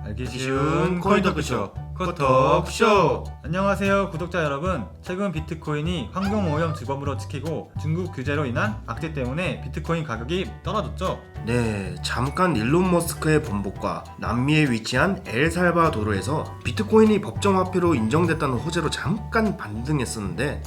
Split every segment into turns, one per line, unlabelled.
알기 쉬운 코인 토크쇼 코톡쇼. 안녕하세요 구독자 여러분. 최근 비트코인이 환경오염 주범으로 찍히고 중국 규제로 인한 악재 때문에 비트코인 가격이 떨어졌죠.
네, 잠깐 일론 머스크의 본국과 남미에 위치한 엘살바도르에서 비트코인이 법정화폐로 인정됐다는 호재로 잠깐 반등했었는데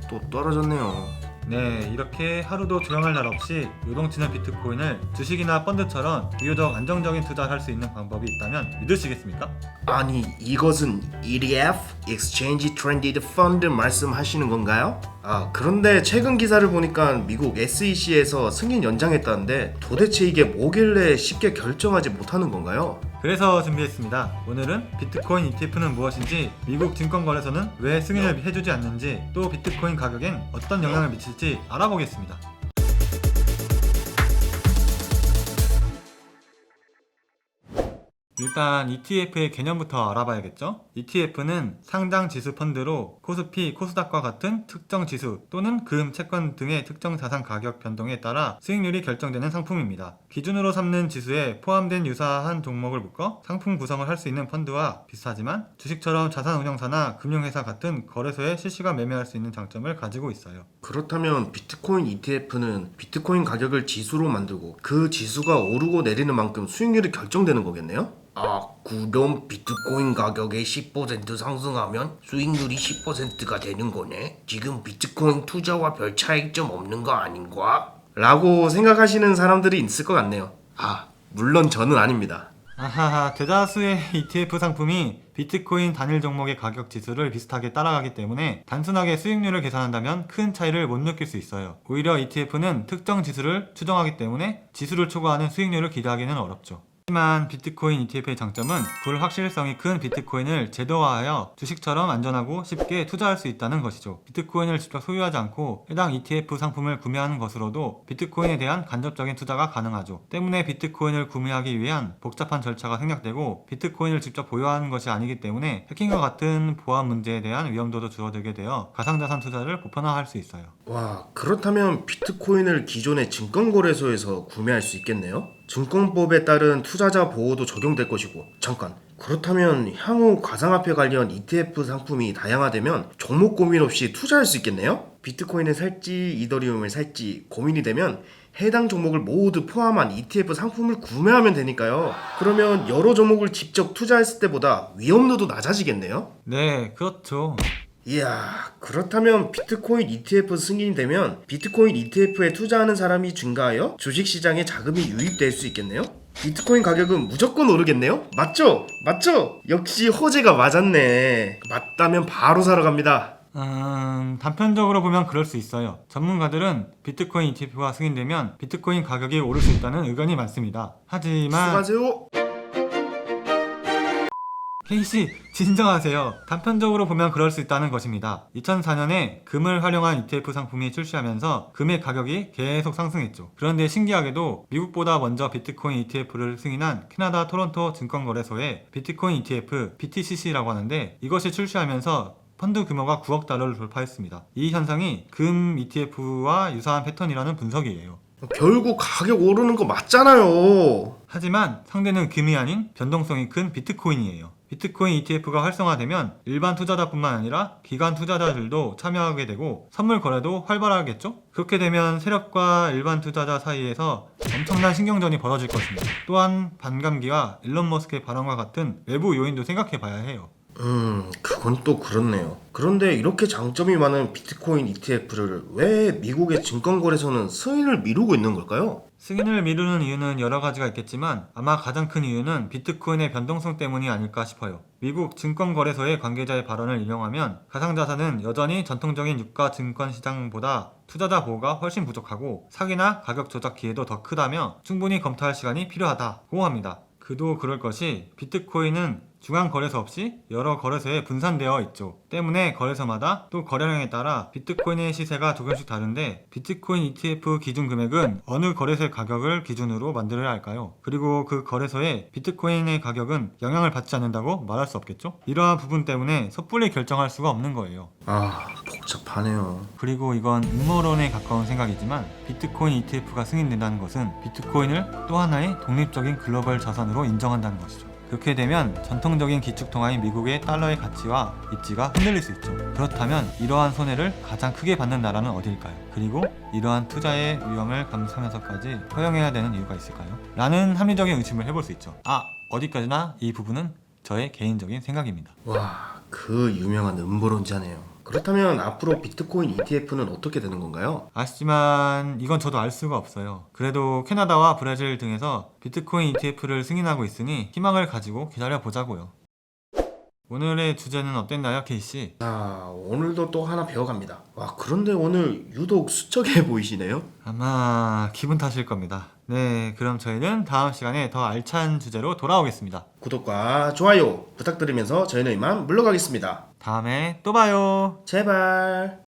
또 떨어졌네요.
네, 이렇게 하루도 조용할 날 없이 요동치는 비트코인을 주식이나 펀드처럼 비교적 안정적인 투자를 할 수 있는 방법이 있다면 믿으시겠습니까?
아니, 이것은 ETF, Exchange Traded Fund 말씀하시는 건가요? 그런데 최근 기사를 보니까 미국 SEC에서 승인 연장했다는데 도대체 이게 뭐길래 쉽게 결정하지 못하는 건가요?
그래서 준비했습니다. 오늘은 비트코인 ETF는 무엇인지, 미국 증권거래소는 왜 승인을 해주지 않는지, 또 비트코인 가격엔 어떤 영향을 미칠지 알아보겠습니다. 일단 ETF의 개념부터 알아봐야겠죠? ETF는 상장 지수 펀드로 코스피, 코스닥과 같은 특정 지수 또는 금, 채권 등의 특정 자산 가격 변동에 따라 수익률이 결정되는 상품입니다. 기준으로 삼는 지수에 포함된 유사한 종목을 묶어 상품 구성을 할 수 있는 펀드와 비슷하지만 주식처럼 자산운용사나 금융회사 같은 거래소에 실시간 매매할 수 있는 장점을 가지고 있어요.
그렇다면 비트코인 ETF는 비트코인 가격을 지수로 만들고 그 지수가 오르고 내리는 만큼 수익률이 결정되는 거겠네요? 그럼 비트코인 가격이 10% 상승하면 수익률이 10%가 되는 거네? 지금 비트코인 투자와 별 차이점 없는 거 아닌가? 라고 생각하시는 사람들이 있을 것 같네요. 물론 저는 아닙니다.
대다수의 ETF 상품이 비트코인 단일 종목의 가격 지수를 비슷하게 따라가기 때문에 단순하게 수익률을 계산한다면 큰 차이를 못 느낄 수 있어요. 오히려 ETF는 특정 지수를 추정하기 때문에 지수를 초과하는 수익률을 기대하기는 어렵죠. 하지만 비트코인 ETF의 장점은 불확실성이 큰 비트코인을 제도화하여 주식처럼 안전하고 쉽게 투자할 수 있다는 것이죠. 비트코인을 직접 소유하지 않고 해당 ETF 상품을 구매하는 것으로도 비트코인에 대한 간접적인 투자가 가능하죠. 때문에 비트코인을 구매하기 위한 복잡한 절차가 생략되고 비트코인을 직접 보유하는 것이 아니기 때문에 해킹과 같은 보안 문제에 대한 위험도도 줄어들게 되어 가상자산 투자를 보편화할 수 있어요.
그렇다면 비트코인을 기존의 증권거래소에서 구매할 수 있겠네요? 증권법에 따른 투자자 보호도 적용될 것이고, 잠깐, 그렇다면 향후 가상화폐 관련 ETF 상품이 다양화되면 종목 고민 없이 투자할 수 있겠네요? 비트코인을 살지 이더리움을 살지 고민이 되면 해당 종목을 모두 포함한 ETF 상품을 구매하면 되니까요. 그러면 여러 종목을 직접 투자했을 때보다 위험도도 낮아지겠네요?
네, 그렇죠.
그렇다면 비트코인 ETF 승인이 되면 비트코인 ETF에 투자하는 사람이 증가하여 주식시장에 자금이 유입될 수 있겠네요? 비트코인 가격은 무조건 오르겠네요? 맞죠? 역시 호재가 맞았네. 맞다면 바로 사러 갑니다.
단편적으로 보면 그럴 수 있어요. 전문가들은 비트코인 ETF가 승인되면 비트코인 가격이 오를 수 있다는 의견이 많습니다. 하지만
수고하세요.
K씨, 진정하세요. 단편적으로 보면 그럴 수 있다는 것입니다. 2004년에 금을 활용한 ETF 상품이 출시하면서 금의 가격이 계속 상승했죠. 그런데 신기하게도 미국보다 먼저 비트코인 ETF를 승인한 캐나다 토론토 증권거래소의 비트코인 ETF, BTCC라고 하는데, 이것이 출시하면서 펀드 규모가 9억 달러를 돌파했습니다. 이 현상이 금 ETF와 유사한 패턴이라는 분석이에요.
결국 가격 오르는 거 맞잖아요.
하지만 상대는 금이 아닌 변동성이 큰 비트코인이에요. 비트코인 ETF가 활성화되면 일반 투자자뿐만 아니라 기관 투자자들도 참여하게 되고 선물 거래도 활발하겠죠? 그렇게 되면 세력과 일반 투자자 사이에서 엄청난 신경전이 벌어질 것입니다. 또한 반감기와 일론 머스크의 발언과 같은 외부 요인도 생각해 봐야 해요.
그건 또 그렇네요. 그런데 이렇게 장점이 많은 비트코인 ETF를 왜 미국의 증권거래소는 승인을 미루고 있는 걸까요?
승인을 미루는 이유는 여러 가지가 있겠지만 아마 가장 큰 이유는 비트코인의 변동성 때문이 아닐까 싶어요. 미국 증권거래소의 관계자의 발언을 인용하면 가상자산은 여전히 전통적인 유가 증권 시장보다 투자자 보호가 훨씬 부족하고 사기나 가격 조작 기회도 더 크다며 충분히 검토할 시간이 필요하다고 합니다. 그도 그럴 것이 비트코인은 중앙 거래소 없이 여러 거래소에 분산되어 있죠. 때문에 거래소마다 또 거래량에 따라 비트코인의 시세가 조금씩 다른데 비트코인 ETF 기준 금액은 어느 거래소의 가격을 기준으로 만들어야 할까요? 그리고 그 거래소의 비트코인의 가격은 영향을 받지 않는다고 말할 수 없겠죠? 이러한 부분 때문에 섣불리 결정할 수가 없는 거예요.
복잡하네요.
그리고 이건 음모론에 가까운 생각이지만 비트코인 ETF가 승인된다는 것은 비트코인을 또 하나의 독립적인 글로벌 자산으로 인정한다는 것이죠. 그렇게 되면 전통적인 기축통화인 미국의 달러의 가치와 입지가 흔들릴 수 있죠. 그렇다면 이러한 손해를 가장 크게 받는 나라는 어디일까요? 그리고 이러한 투자의 위험을 감수하면서까지 허용해야 되는 이유가 있을까요? 라는 합리적인 의심을 해볼 수 있죠. 어디까지나 이 부분은 저의 개인적인 생각입니다.
와, 그 유명한 음보론자네요. 그렇다면 앞으로 비트코인 ETF는 어떻게 되는 건가요?
아쉽지만 이건 저도 알 수가 없어요. 그래도 캐나다와 브라질 등에서 비트코인 ETF를 승인하고 있으니 희망을 가지고 기다려보자고요. 오늘의 주제는 어땠나요, K씨?
오늘도 또 하나 배워갑니다. 와, 그런데 오늘 유독 수척해 보이시네요?
아마 기분 탓일 겁니다. 네, 그럼 저희는 다음 시간에 더 알찬 주제로 돌아오겠습니다.
구독과 좋아요 부탁드리면서 저희는 이만 물러가겠습니다.
다음에 또 봐요.
제발.